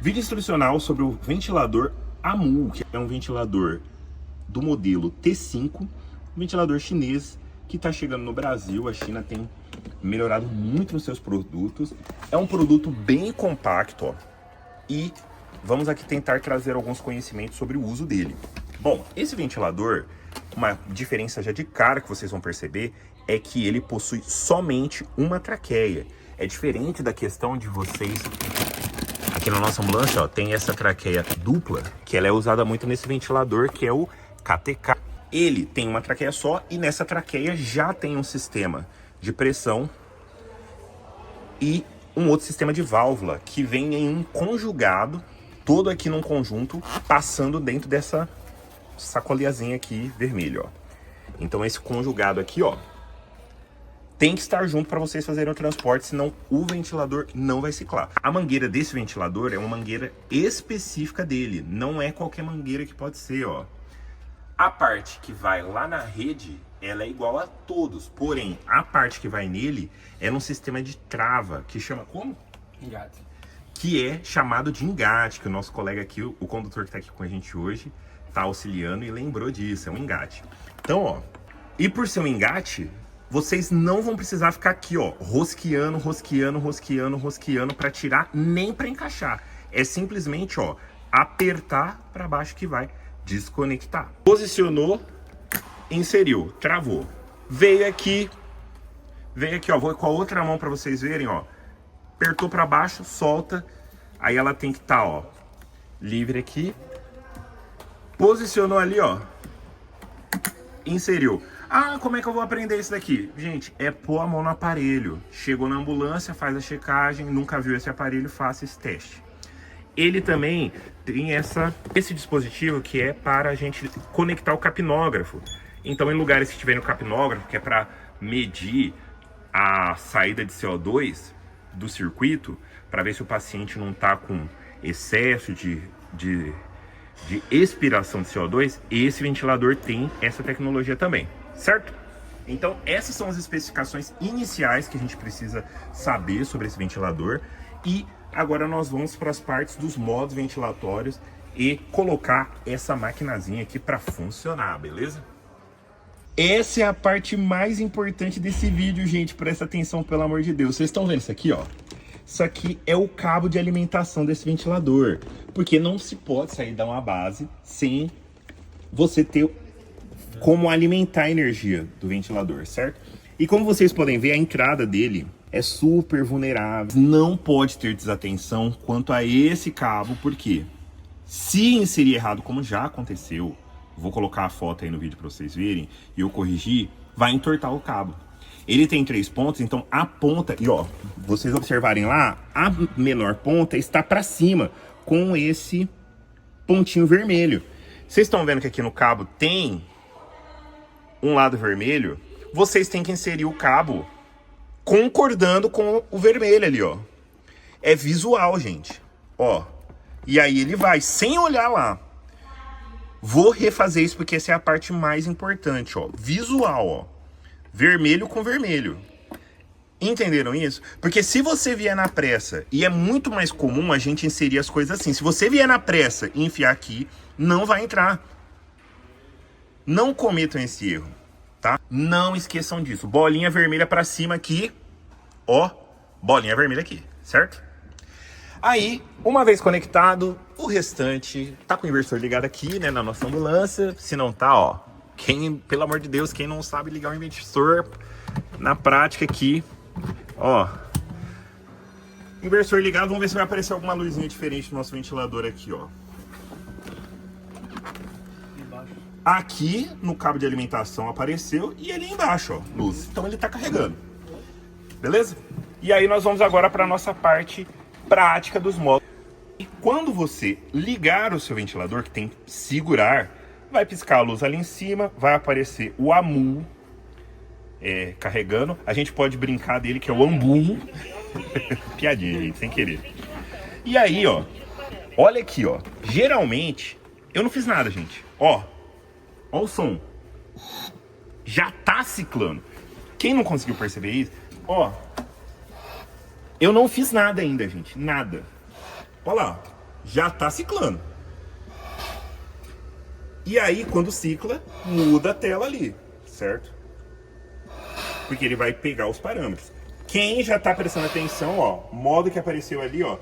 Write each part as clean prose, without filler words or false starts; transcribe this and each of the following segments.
Vídeo instrucional sobre o ventilador AMU, que é um ventilador do modelo T5, um ventilador chinês que está chegando no Brasil. A China tem melhorado muito nos seus produtos. É um produto bem compacto, ó, e vamos aqui tentar trazer alguns conhecimentos sobre o uso dele. Bom, esse ventilador, uma diferença já de cara que vocês vão perceber é que ele possui somente uma traqueia. É diferente da questão de vocês... Aqui na nossa ambulância, ó, tem essa traqueia dupla, que ela é usada muito nesse ventilador, que é o KTK. Ele tem uma traqueia só e nessa traqueia já tem um sistema de pressão e um outro sistema de válvula, que vem em um conjugado, todo aqui num conjunto, passando dentro dessa sacolinhazinha aqui vermelha, ó. Então esse conjugado aqui, ó, tem que estar junto para vocês fazerem o transporte, senão o ventilador não vai ciclar. A mangueira desse ventilador é uma mangueira específica dele, não é qualquer mangueira que pode ser, ó. A parte que vai lá na rede, ela é igual a todos, porém, a parte que vai nele é num sistema de trava, que chama como? Engate. Que é chamado de engate, que o nosso colega aqui, o condutor que está aqui com a gente hoje, está auxiliando e lembrou disso, é um engate. Então, ó, e por ser um engate, vocês não vão precisar ficar aqui, ó, rosqueando para tirar, nem para encaixar. É simplesmente, ó, apertar para baixo que vai desconectar. Posicionou, inseriu, travou. Veio aqui, ó, vou com a outra mão para vocês verem, ó. Apertou para baixo, solta. Aí ela tem que estar, ó, livre aqui. Posicionou ali, ó. Inseriu. Ah, como é que eu vou aprender isso daqui? Gente, é pôr a mão no aparelho. Chegou na ambulância, faz a checagem, nunca viu esse aparelho, faça esse teste. Ele também tem esse dispositivo que é para a gente conectar o capnógrafo. Então, em lugares que tiverem o capnógrafo, que é para medir a saída de CO2 do circuito, para ver se o paciente não está com excesso de expiração de CO2, esse ventilador tem essa tecnologia também, certo? Então, essas são as especificações iniciais que a gente precisa saber sobre esse ventilador. E agora nós vamos para as partes dos modos ventilatórios e colocar essa maquinazinha aqui para funcionar, beleza? Essa é a parte mais importante desse vídeo, gente. Presta atenção, pelo amor de Deus. Vocês estão vendo isso aqui, ó? Isso aqui é o cabo de alimentação desse ventilador, porque não se pode sair de uma base sem você ter como alimentar a energia do ventilador, certo? E como vocês podem ver, a entrada dele é super vulnerável. Não pode ter desatenção quanto a esse cabo, porque se inserir errado, como já aconteceu, vou colocar a foto aí no vídeo para vocês verem, e eu corrigir, vai entortar o cabo. Ele tem 3 pontas, então a ponta, e ó, vocês observarem lá, a menor ponta está para cima, com esse pontinho vermelho. Vocês estão vendo que aqui no cabo tem um lado vermelho? Vocês têm que inserir o cabo concordando com o vermelho ali, ó. É visual, gente. Ó. E aí ele vai, sem olhar lá. Vou refazer isso porque essa é a parte mais importante, ó. Visual, ó. Vermelho com vermelho. Entenderam isso? Porque se você vier na pressa, e é muito mais comum a gente inserir as coisas assim, se você vier na pressa e enfiar aqui, não vai entrar. Não cometam esse erro, tá? Não esqueçam disso. Bolinha vermelha pra cima aqui, ó. Bolinha vermelha aqui, certo? Aí, uma vez conectado, o restante tá com o inversor ligado aqui, né, na nossa ambulância. Se não tá, ó, pelo amor de Deus, quem não sabe ligar o inversor na prática aqui, ó, inversor ligado, vamos ver se vai aparecer alguma luzinha diferente no nosso ventilador aqui, ó. Aqui no cabo de alimentação apareceu e ali embaixo, ó, luz. Então ele tá carregando, beleza? E aí nós vamos agora para nossa parte prática dos modos. E quando você ligar o seu ventilador, que tem que segurar, vai piscar a luz ali em cima, vai aparecer o AMU carregando. A gente pode brincar dele, que é o AMBU. Piadinha, gente, sem querer. E aí, ó, olha aqui, ó. Geralmente, eu não fiz nada, gente. Ó o som. Já tá ciclando. Quem não conseguiu perceber isso, ó, eu não fiz nada ainda, gente. Nada. Olha lá. já está ciclando. E aí, quando cicla, muda a tela ali, certo? Porque ele vai pegar os parâmetros. Quem já está prestando atenção, ó, modo que apareceu ali, ó,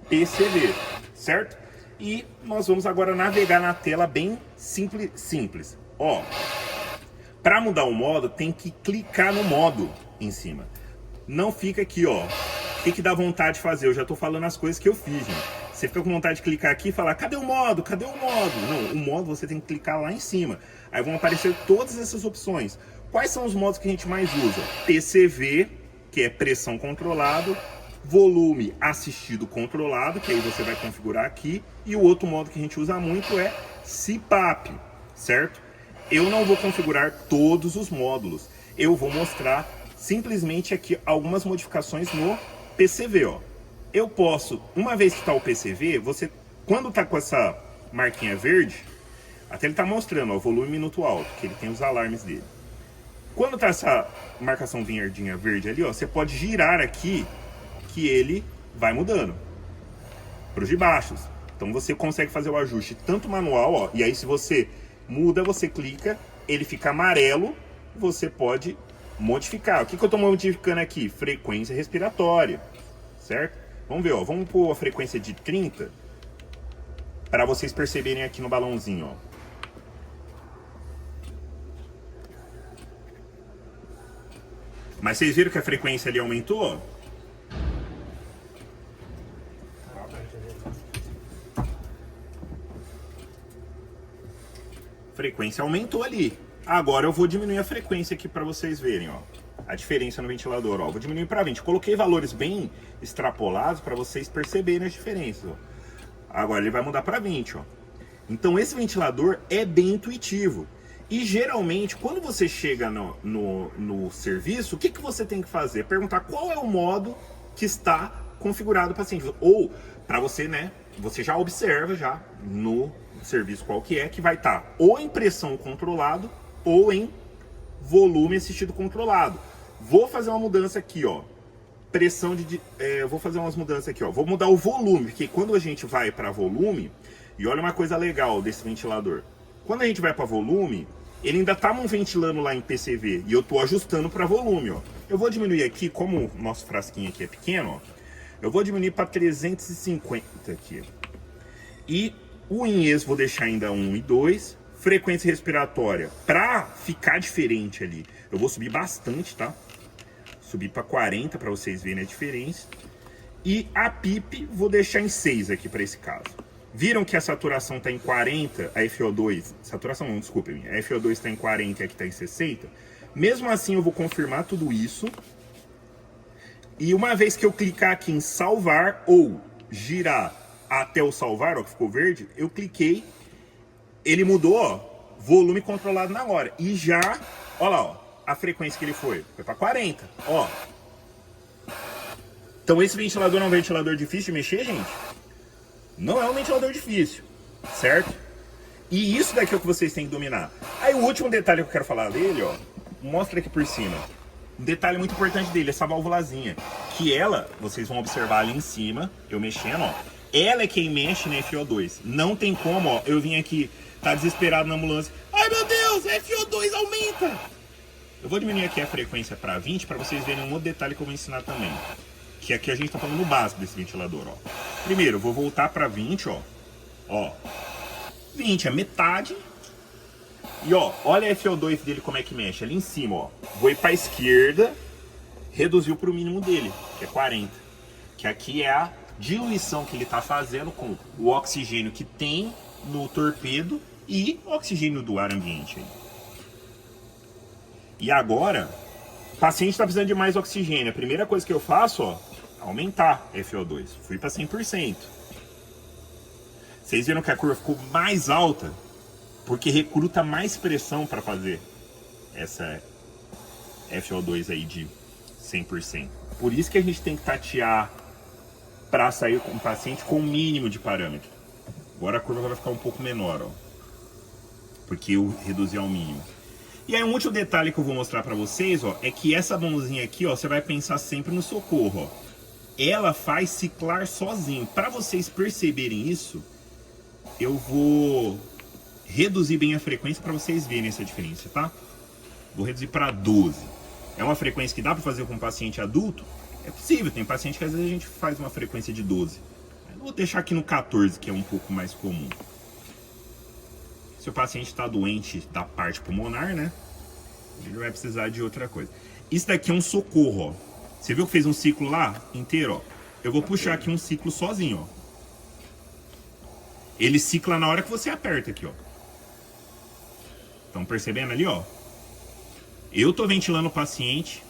PCV, certo? E nós vamos agora navegar na tela bem simples. Ó, para mudar o modo, tem que clicar no modo em cima. Não fica aqui, ó. O que dá vontade de fazer? Eu já tô falando as coisas que eu fiz, gente. Você fica com vontade de clicar aqui e falar, cadê o modo? Cadê o modo? Não, o modo você tem que clicar lá em cima. Aí vão aparecer todas essas opções. Quais são os modos que a gente mais usa? PCV, que é pressão controlado, volume assistido controlado, que aí você vai configurar aqui, e o outro modo que a gente usa muito é CPAP, certo? Eu não vou configurar todos os módulos, eu vou mostrar simplesmente aqui algumas modificações no PCV, ó. Eu posso, uma vez que está o PCV, você, quando está com essa marquinha verde, até ele está mostrando, ó, volume minuto alto, que ele tem os alarmes dele. Quando tá essa marcação verdinha verde ali, ó, você pode girar aqui que ele vai mudando para os de baixos. Então você consegue fazer o ajuste tanto manual, ó, e aí se você muda, você clica, ele fica amarelo, você pode modificar. O que eu estou modificando aqui? Frequência respiratória, certo? Vamos ver, ó, vamos pôr a frequência de 30 para vocês perceberem aqui no balãozinho, ó. Mas vocês viram que a frequência ali aumentou? A frequência aumentou ali. Agora eu vou diminuir a frequência aqui para vocês verem, ó. A diferença no ventilador, ó. Vou diminuir para 20. Coloquei valores bem extrapolados para vocês perceberem as diferenças, ó. Agora ele vai mudar para 20, ó. Então esse ventilador é bem intuitivo. E geralmente, quando você chega no serviço, o que você tem que fazer? Perguntar qual é o modo que está configurado para paciente. Ou, para você, né, você já observa já no serviço qual que vai estar ou em pressão controlado ou em volume assistido controlado. Vou fazer uma mudança aqui, ó. Pressão vou fazer umas mudanças aqui, ó. Vou mudar o volume, porque quando a gente vai para volume, e olha uma coisa legal desse ventilador. Quando a gente vai para volume, ele ainda tá ventilando lá em PCV e eu tô ajustando para volume, ó. Eu vou diminuir aqui, como o nosso frasquinho aqui é pequeno, ó. Eu vou diminuir para 350 aqui. E o INES vou deixar ainda 1 e 2. Frequência respiratória, para ficar diferente ali, eu vou subir bastante, tá? Subir para 40 para vocês verem a diferença. E a PIP vou deixar em 6 aqui para esse caso. Viram que a saturação está em 40, a FO2... Saturação não, desculpem. A FO2 está em 40 e aqui está em 60. Mesmo assim, eu vou confirmar tudo isso. E uma vez que eu clicar aqui em salvar ou girar até o salvar, ó, que ficou verde, eu cliquei, ele mudou, ó, volume controlado na hora. E já, ó lá, ó, a frequência que ele foi para 40, ó. Então esse ventilador é um ventilador difícil de mexer, gente? Não é um ventilador difícil, certo? E isso daqui é o que vocês têm que dominar. Aí o último detalhe que eu quero falar dele, ó, mostra aqui por cima. Um detalhe muito importante dele, essa válvulazinha. Que ela, vocês vão observar ali em cima, eu mexendo, ó. Ela é quem mexe na FO2. Não tem como, ó, eu vim aqui, tá desesperado na ambulância. Ai meu Deus, FO2 aumenta! Eu vou diminuir aqui a frequência para 20 para vocês verem um outro detalhe que eu vou ensinar também. Que aqui a gente tá falando no básico desse ventilador, ó. Primeiro, eu vou voltar para 20, ó. Ó. 20 é metade. E ó, olha a FO2 dele como é que mexe. Ali em cima, ó. Vou ir para a esquerda. Reduziu para o mínimo dele, que é 40. Que aqui é a diluição que ele tá fazendo com o oxigênio que tem no torpedo e o oxigênio do ar ambiente aí. E agora, o paciente está precisando de mais oxigênio. A primeira coisa que eu faço, ó, aumentar FO2. Fui para 100%. Vocês viram que a curva ficou mais alta porque recruta mais pressão para fazer essa FO2 aí de 100%. Por isso que a gente tem que tatear para sair com o paciente com o mínimo de parâmetro. Agora a curva vai ficar um pouco menor, ó, porque eu reduzi ao mínimo. E aí um último detalhe que eu vou mostrar para vocês, ó, é que essa mãozinha aqui, ó, você vai pensar sempre no socorro, ó. ela faz ciclar sozinho. Para vocês perceberem isso, eu vou reduzir bem a frequência para vocês verem essa diferença, tá? Vou reduzir para 12. É uma frequência que dá para fazer com um paciente adulto? É possível, tem paciente que às vezes a gente faz uma frequência de 12. Eu vou deixar aqui no 14, que é um pouco mais comum. Se o paciente está doente da parte pulmonar, né? Ele vai precisar de outra coisa. Isso daqui é um socorro, ó. Você viu que fez um ciclo lá inteiro, ó? Eu vou puxar aqui um ciclo sozinho, ó. Ele cicla na hora que você aperta aqui, ó. Estão percebendo ali, ó? Eu tô ventilando o paciente.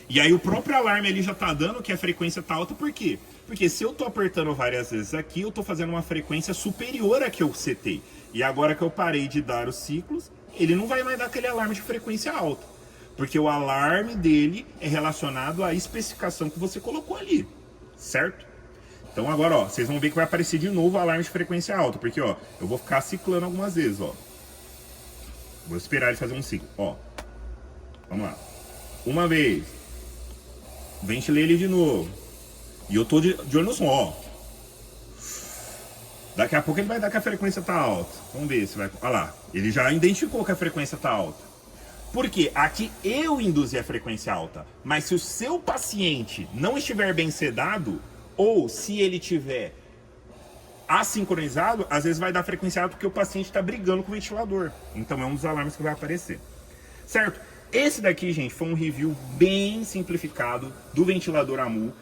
E aí o próprio alarme ali já tá dando que a frequência tá alta. Por quê? Porque se eu tô apertando várias vezes aqui, eu tô fazendo uma frequência superior à que eu setei. E agora que eu parei de dar os ciclos, ele não vai mais dar aquele alarme de frequência alta. Porque o alarme dele é relacionado à especificação que você colocou ali. Certo? Então agora, ó, vocês vão ver que vai aparecer de novo o alarme de frequência alta. Porque, ó, eu vou ficar ciclando algumas vezes, ó. Vou esperar ele fazer um ciclo, ó. Vamos lá. Uma vez. Ventilei ele de novo. E eu tô de olho no som, ó. Daqui a pouco ele vai dar que a frequência tá alta. Vamos ver se vai... Olha lá. Ele já identificou que a frequência tá alta. Por quê? Aqui eu induzi a frequência alta. Mas se o seu paciente não estiver bem sedado, ou se ele tiver assincronizado, às vezes vai dar frequência alta porque o paciente está brigando com o ventilador. Então é um dos alarmes que vai aparecer. Certo? Esse daqui, gente, foi um review bem simplificado do ventilador AMU.